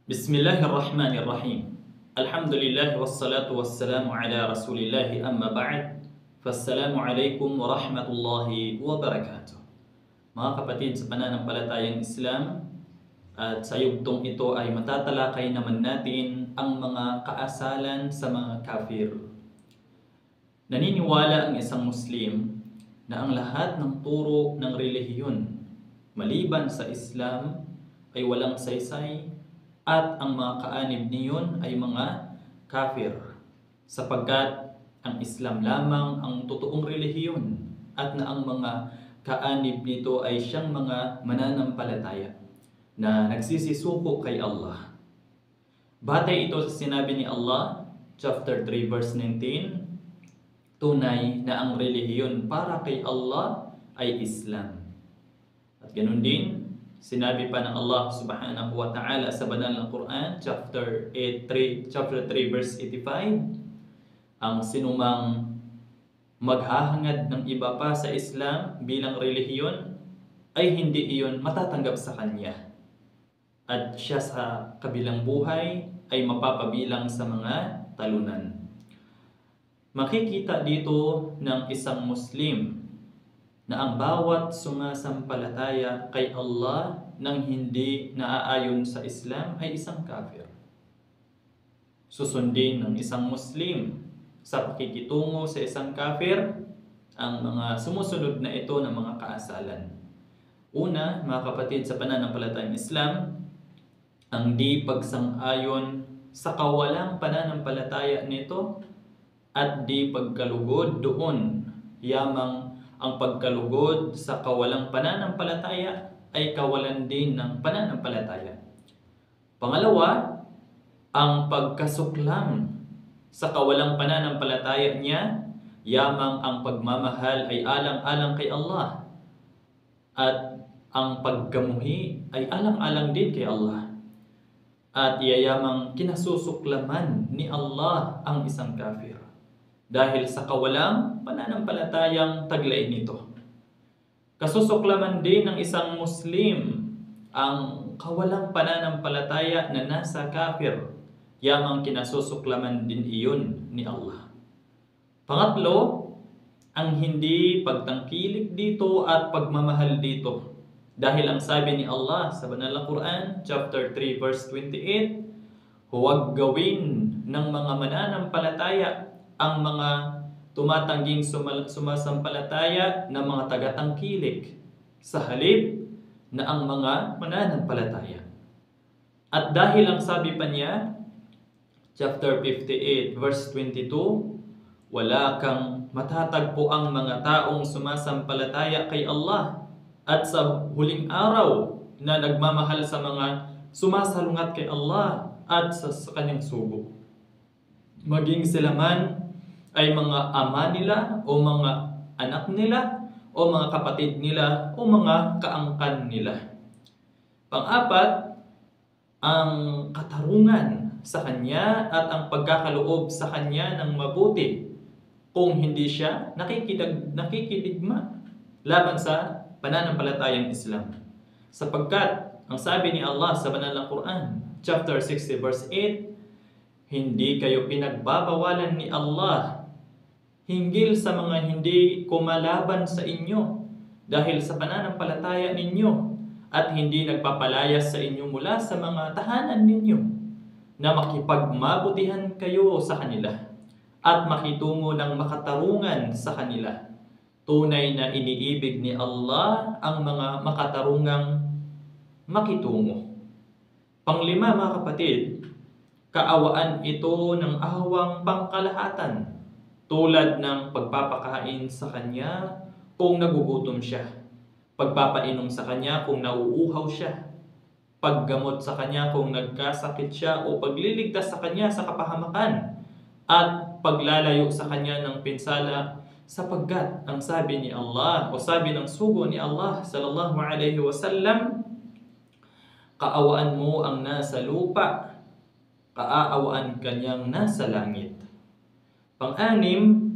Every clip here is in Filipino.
Bismillahirrahmanirrahim. Alhamdulillah wassalatu wassalamu ala Rasulillah amma ba'd. Fassalamu alaikum warahmatullahi wabarakatuh. Mga kapatid sa pananampalatayang Islam, at sa yugtong ito ay matatalakay naman natin ang mga kaasalan sa mga kafir. Naniniwala ang isang Muslim na ang lahat ng turo ng relihiyon maliban sa Islam ay walang saysay at ang mga kaanib niyon ay mga kafir, sapagkat ang Islam lamang ang totoong relihiyon at na ang mga kaanib nito ay siyang mga mananampalataya na nagsisisuko kay Allah. Batay ito sa sinabi ni Allah, chapter 3 verse 19, tunay na ang relihiyon para kay Allah ay Islam. At ganun din, sinabi pa ng Allah subhanahu wa ta'ala sa banal na Quran, chapter 3 verse 85, ang sinumang maghahangad ng iba pa sa Islam bilang relihiyon ay hindi iyon matatanggap sa kanya. At siya sa kabilang buhay ay mapapabilang sa mga talunan. Makikita dito ng isang Muslim na ang bawat sumasampalataya kay Allah nang hindi naaayon sa Islam ay isang kafir. Susundin ng isang Muslim sa pakikitungo sa isang kafir ang mga sumusunod na ito ng mga kaasalan. Una, mga kapatid sa pananampalatayang Islam, ang di pagsang-ayon sa kawalang pananampalataya nito at di pagkalugod doon, yamang ang pagkalugod sa kawalang pananampalataya ay kawalan din ng pananampalataya. Pangalawa, ang pagkasuklam sa kawalang pananampalataya niya, yamang ang pagmamahal ay alang-alang kay Allah at ang paggamuhi ay alang-alang din kay Allah. At yayamang kinasusuklaman ni Allah ang isang kafir dahil sa kawalang pananampalatayang taglay nito. Kasusuklaman din ng isang Muslim ang kawalang pananampalataya na nasa kafir, yamang kinasusuklaman din iyon ni Allah. Pangatlo, ang hindi pagtangkilik dito at pagmamahal dito. Dahil ang sabi ni Allah sa banal na Quran, chapter 3 verse 28, huwag gawin ng mga mananampalataya ang mga tumatangging sumasampalataya na mga tagatangkilik sa halip na ang mga mananampalataya. At dahil ang sabi pa niya, chapter 58 verse 22, wala kang matatagpo ang mga taong sumasampalataya kay Allah at sa huling araw na nagmamahal sa mga sumasalungat kay Allah at sa kanyang sugo. Maging sila man ay mga ama nila o mga anak nila o mga kapatid nila o mga kaangkan nila. Pang-apat, ang katarungan sa kanya at ang pagkakaloob sa kanya ng mabuti kung hindi siya nakikidigma laban sa pananampalatayang Islam. Sapagkat ang sabi ni Allah sa banal na Quran, chapter 60 verse 8, hindi kayo pinagbabawalan ni Allah hinggil sa mga hindi kumalaban sa inyo dahil sa pananampalataya ninyo at hindi nagpapalayas sa inyo mula sa mga tahanan ninyo na makipagmabutihan kayo sa kanila at makitungo ng makatarungan sa kanila. Tunay na iniibig ni Allah ang mga makatarungang makitungo. Panglima, mga kapatid, kaawaan ito ng awang pangkalahatan tulad ng pagpapakain sa kanya kung nagugutom siya, pagpapainom sa kanya kung nauuhaw siya, paggamot sa kanya kung nagkasakit siya o pagliligtas sa kanya sa kapahamakan at paglalayo sa kanya ng pinsala, sapagkat ang sabi ni Allah o sabi ng sugo ni Allah sallallahu alaihi wasallam, kaawaan mo ang nasa lupa, kaaawaan kanyang nasa langit. Pang-anim,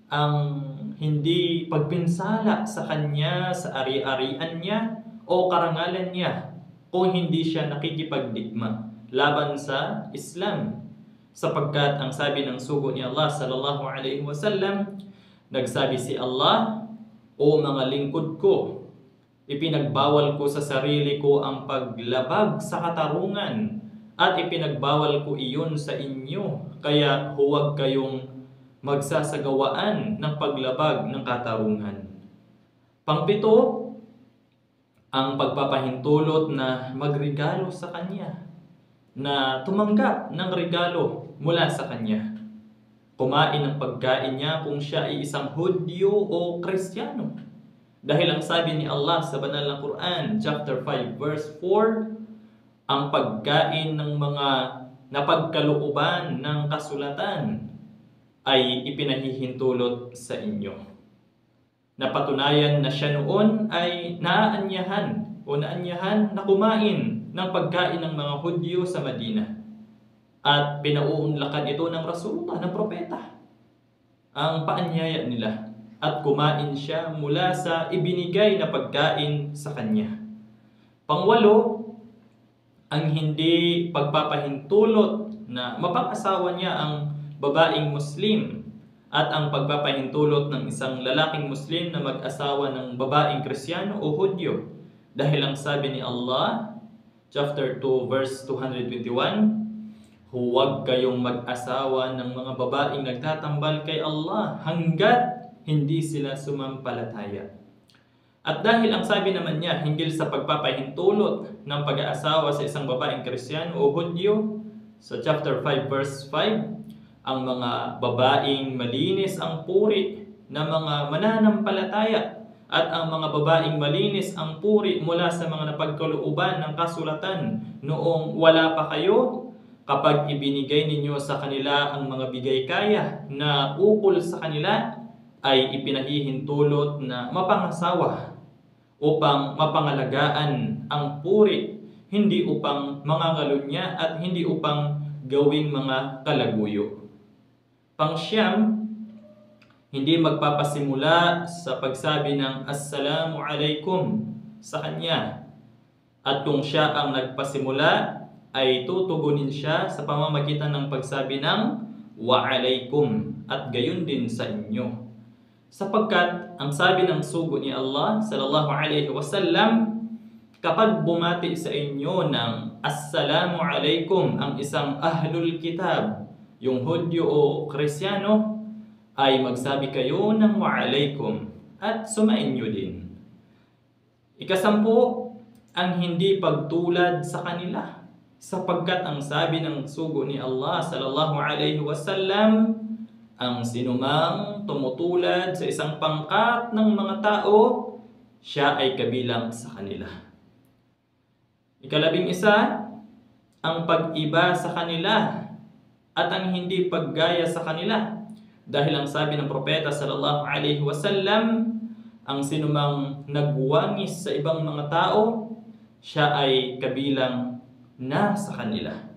ang hindi pagpinsala sa kanya sa ari-arian niya o karangalan niya kung hindi siya nakikipagdigma laban sa Islam. Sapagkat ang sabi ng sugo ni Allah sallallahu alaihi wasallam, nagsabi si Allah, "O mga lingkod ko, ipinagbawal ko sa sarili ko ang paglabag sa katarungan at ipinagbawal ko iyon sa inyo, kaya huwag kayong magsasagawaan ng paglabag ng katarungan." Pangpito, ang pagpapahintulot na magregalo sa Kanya, na tumanggap ng regalo mula sa Kanya. Kumain ng pagkain niya kung siya ay isang Hudyo o Kristiyano. Dahil ang sabi ni Allah sa banal na Quran, chapter 5, verse 4, ang pagkain ng mga napagkalooban ng kasulatan ay ipinahihintulot sa inyo. Napatunayan na siya noon ay naanyahan na kumain ng pagkain ng mga Hudyo sa Madina. At pinauunlakan ito ng Rasulullah, ng propeta, ang paanyaya nila. At kumain siya mula sa ibinigay na pagkain sa kanya. Pangwalo, ang hindi pagpapahintulot na mapag-asawa niya ang babaeng Muslim at ang pagpapahintulot ng isang lalaking Muslim na mag-asawa ng babaeng Kristiyano o Hudyo. Dahil ang sabi ni Allah, chapter 2, verse 221, huwag kayong mag-asawa ng mga babaeng nagtatambal kay Allah hanggat hindi sila sumampalataya. At dahil ang sabi naman niya hinggil sa pagpapahintulot ng pag-aasawa sa isang babaeng Kristiyano o Hudyo, sa chapter 5, verse 5, ang mga babaeng malinis ang puri na mga mananampalataya at ang mga babaeng malinis ang puri mula sa mga napagkalooban ng kasulatan noong wala pa kayo, kapag ibinigay ninyo sa kanila ang mga bigay kaya na ukol sa kanila, ay ipinahihintulot na mapangasawa upang mapangalagaan ang puri, hindi upang mangangalunya at hindi upang gawing mga kalaguyo. Pangsyam, hindi magpapasimula sa pagsabi ng Assalamu alaikum sa kanya. At kung siya ang nagpasimula, ay tutugunin siya sa pamamagitan ng pagsabi ng Wa alaikum at gayon din sa inyo. Sapagkat ang sabi ng sugo ni Allah sallallahu alaihi wasallam, kapag bumati sa inyo ng Assalamu alaikum ang isang ahlul kitab, yung Hudyo o Kristiyano, ay magsabi kayo ng Wa alaikum at sumainyo din. Ikasampu, ang hindi pagtulad sa kanila, sapagkat ang sabi ng sugo ni Allah sallallahu alaihi wasallam, ang sinumang tumutulad sa isang pangkat ng mga tao, siya ay kabilang sa kanila. Ikalabing isa, ang pag-iba sa kanila at ang hindi paggaya sa kanila. Dahil ang sabi ng propeta sallallahu alaihi wasallam, ang sinumang nagwangis sa ibang mga tao, siya ay kabilang na sa kanila.